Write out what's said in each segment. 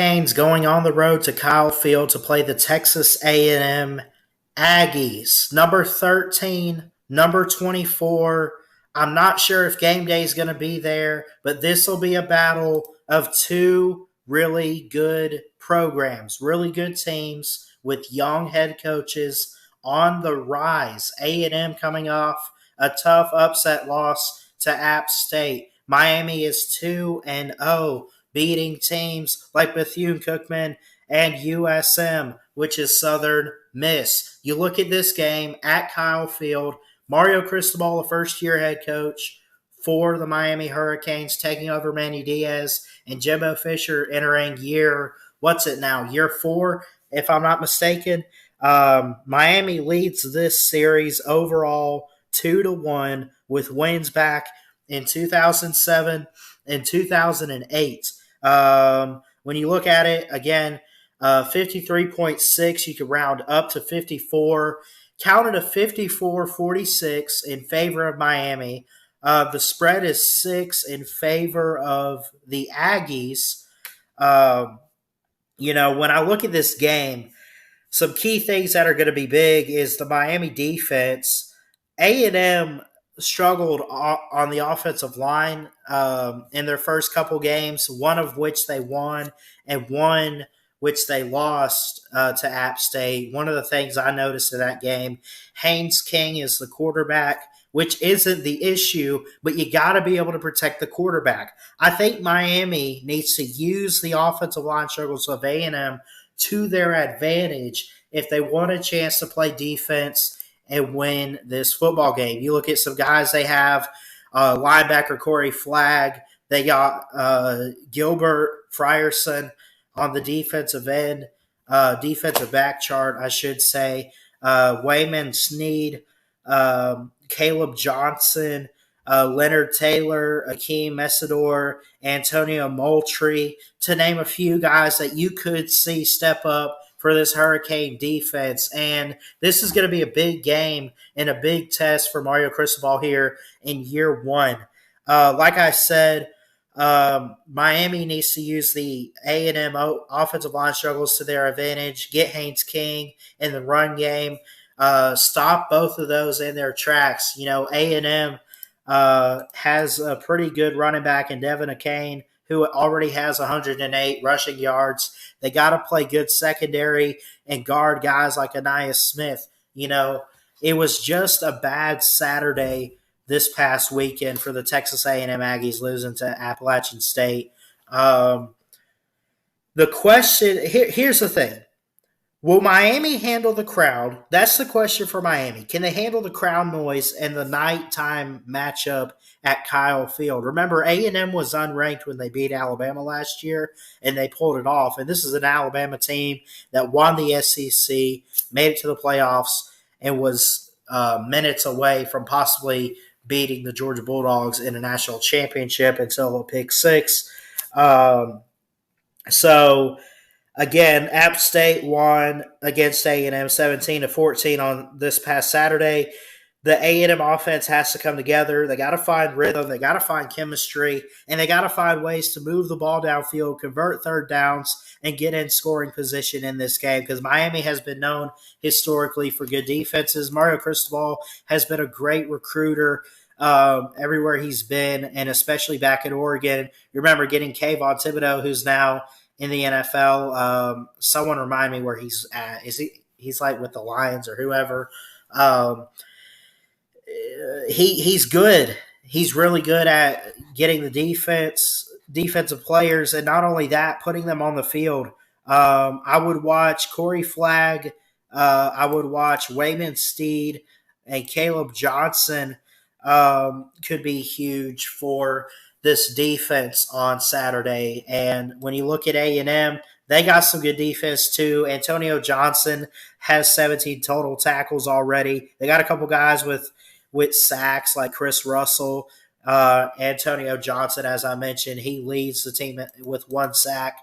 Hurricanes going on the road to Kyle Field to play the Texas A&M Aggies. Number 13, number 24. I'm not sure if game day is going to be there, but this will be a battle of two really good programs, really good teams with young head coaches on the rise. A&M coming off a tough upset loss to App State. Miami is 2-0, beating teams like Bethune-Cookman and USM, which is Southern Miss. You look at this game at Kyle Field, Mario Cristobal, a first-year head coach for the Miami Hurricanes, taking over Manny Diaz, and Jimbo Fisher entering year 4, if I'm not mistaken. Miami leads this series overall 2-1 with wins back in 2007 and 2008. When you look at it, again, 53.6, you could round up to 54. Counted a 54-46 in favor of Miami. The spread is 6 in favor of the Aggies. When I look at this game, some key things that are going to be big is the Miami defense. A&M struggled on the offensive line in their first couple games, one of which they won and one which they lost to App State. One of the things I noticed in that game, Haynes King is the quarterback, which isn't the issue, but you got to be able to protect the quarterback. I think Miami needs to use the offensive line struggles of A&M to their advantage if they want a chance to play defense and win this football game. You look at some guys they have, linebacker Corey Flagg. They got Gilbert Frierson on the defensive end, defensive back chart, I should say. Wayman Sneed, Caleb Johnson, Leonard Taylor, Akeem Messidor, Antonio Moultrie, to name a few guys that you could see step up for this Hurricane defense. And this is going to be a big game and a big test for Mario Cristobal here in year one. Like I said, Miami needs to use the A&M offensive line struggles to their advantage, get Haynes King in the run game, stop both of those in their tracks. A&M has a pretty good running back in Devin Akane, who already has 108 rushing yards. They got to play good secondary and guard guys like Aniyah Smith. It was just a bad Saturday this past weekend for the Texas A&M Aggies losing to Appalachian State. The question here's the thing. Will Miami handle the crowd? That's the question for Miami. Can they handle the crowd noise and the nighttime matchup at Kyle Field? Remember, A&M was unranked when they beat Alabama last year, and they pulled it off. And this is an Alabama team that won the SEC, made it to the playoffs, and was minutes away from possibly beating the Georgia Bulldogs in a national championship until a pick six. Again, App State won against A&M 17-14 on this past Saturday. The A&M offense has to come together. They got to find rhythm. They got to find chemistry. And they got to find ways to move the ball downfield, convert third downs, and get in scoring position in this game because Miami has been known historically for good defenses. Mario Cristobal has been a great recruiter everywhere he's been, and especially back in Oregon. You remember getting Kayvon Thibodeau, who's now in the NFL. Someone remind me where he's at. He's like with the Lions or whoever. He's good. He's really good at getting the defensive players, and not only that, putting them on the field. I would watch Corey Flagg. I would watch Wayman Steed and Caleb Johnson. Could be huge for this defense on Saturday. And when you look at A&M, they got some good defense too. Antonio Johnson has 17 total tackles already. They got a couple guys with sacks like Chris Russell. Antonio Johnson, as I mentioned, he leads the team with one sack.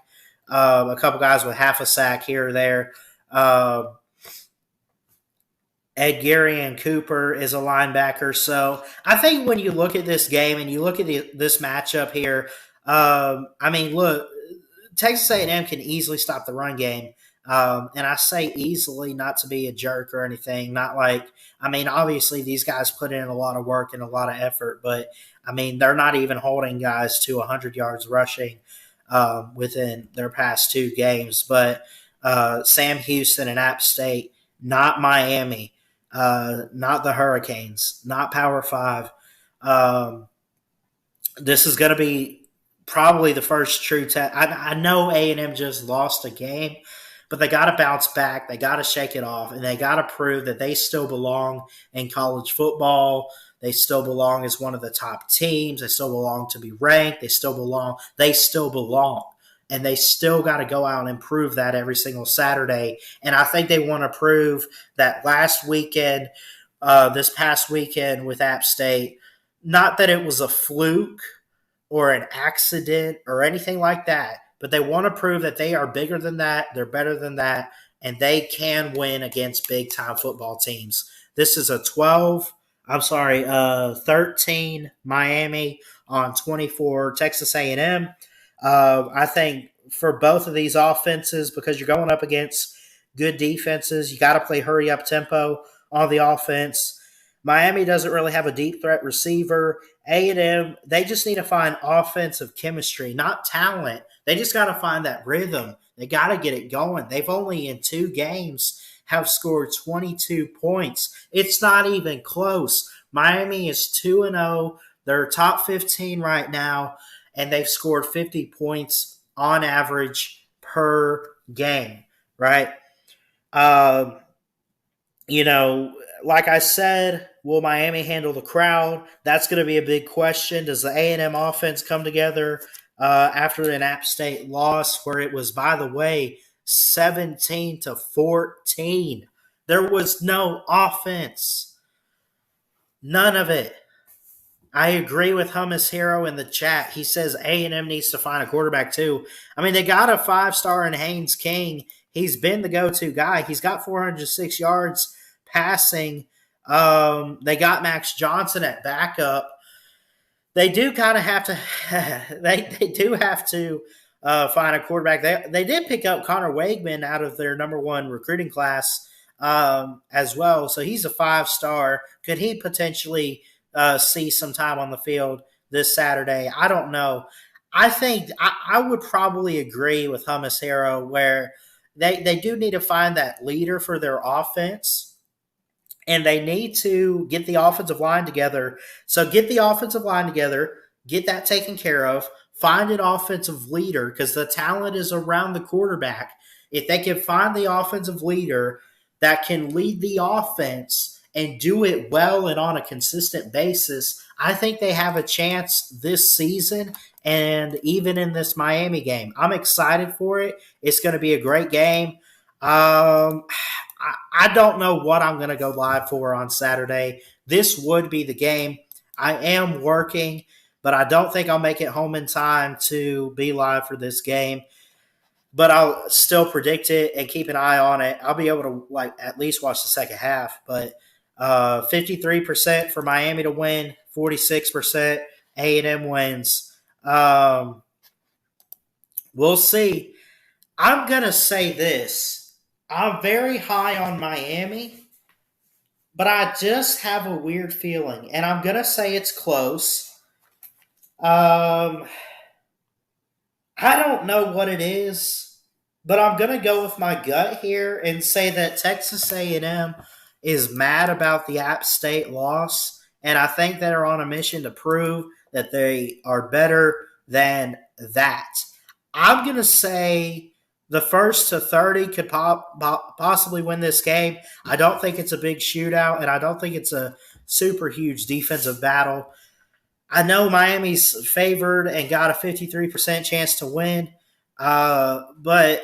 A couple guys with half a sack here or there. Ed Garion Cooper is a linebacker. So I think when you look at this game and you look at this matchup here, look, Texas A&M can easily stop the run game. And I say easily, not to be a jerk or anything. Not like, I mean, obviously these guys put in a lot of work and a lot of effort, but I mean, they're not even holding guys to 100 yards rushing within their past two games. But Sam Houston and App State, not Miami, not the Hurricanes, not Power Five. This is going to be probably the first true test. I know A&M just lost a game, but they got to bounce back. They got to shake it off, and they got to prove that they still belong in college football. They still belong as one of the top teams. They still belong to be ranked. They still belong. They still belong. And they still got to go out and prove that every single Saturday. And I think they want to prove that last weekend, this past weekend with App State, not that it was a fluke or an accident or anything like that, but they want to prove that they are bigger than that, they're better than that, and they can win against big-time football teams. This is a 13 Miami on 24 Texas A&M. I think for both of these offenses, because you're going up against good defenses, you got to play hurry-up tempo on the offense. Miami doesn't really have a deep threat receiver. A&M, they just need to find offensive chemistry, not talent. They just got to find that rhythm. They got to get it going. They've only in 2 games have scored 22 points. It's not even close. Miami is 2-0. They're top 15 right now, and they've scored 50 points on average per game, right? Like I said, will Miami handle the crowd? That's going to be a big question. Does the A&M offense come together after an App State loss where it was, by the way, 17-14? There was no offense. None of it. I agree with Hummus Hero in the chat. He says A&M needs to find a quarterback too. I mean, they got a 5-star in Haynes King. He's been the go-to guy. He's got 406 yards passing. They got Max Johnson at backup. They do kind of have to they do have to find a quarterback. They did pick up Connor Wegman out of their number 1 recruiting class as well. So he's a 5-star. Could he potentially see some time on the field this Saturday? I don't know. I think I would probably agree with Hummus Hero where they do need to find that leader for their offense. And they need to get the offensive line together. So get the offensive line together, get that taken care of, find an offensive leader because the talent is around the quarterback. If they can find the offensive leader that can lead the offense and do it well and on a consistent basis, I think they have a chance this season and even in this Miami game. I'm excited for it. It's going to be a great game. I don't know what I'm going to go live for on Saturday. This would be the game. I am working, but I don't think I'll make it home in time to be live for this game. But I'll still predict it and keep an eye on it. I'll be able to at least watch the second half. But 53% for Miami to win, 46% A&M wins. We'll see. I'm going to say this. I'm very high on Miami, but I just have a weird feeling, and I'm going to say it's close. I don't know what it is, but I'm going to go with my gut here and say that Texas A&M is mad about the App State loss, and I think they're on a mission to prove that they are better than that. I'm going to say the first to 30 could possibly win this game. I don't think it's a big shootout, and I don't think it's a super huge defensive battle. I know Miami's favored and got a 53% chance to win, but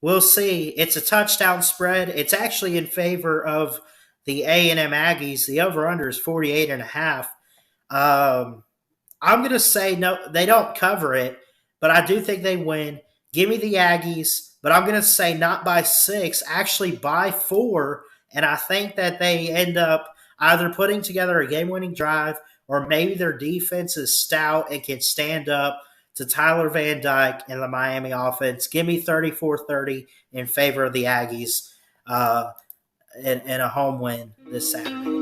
we'll see. It's a touchdown spread. It's actually in favor of the A&M Aggies. The over-under is 48.5. I'm going to say no, they don't cover it, but I do think they win. Give me the Aggies, but I'm going to say not by 6, actually by 4, and I think that they end up either putting together a game-winning drive or maybe their defense is stout and can stand up to Tyler Van Dyke and the Miami offense. Give me 34-30 in favor of the Aggies in a home win this Saturday.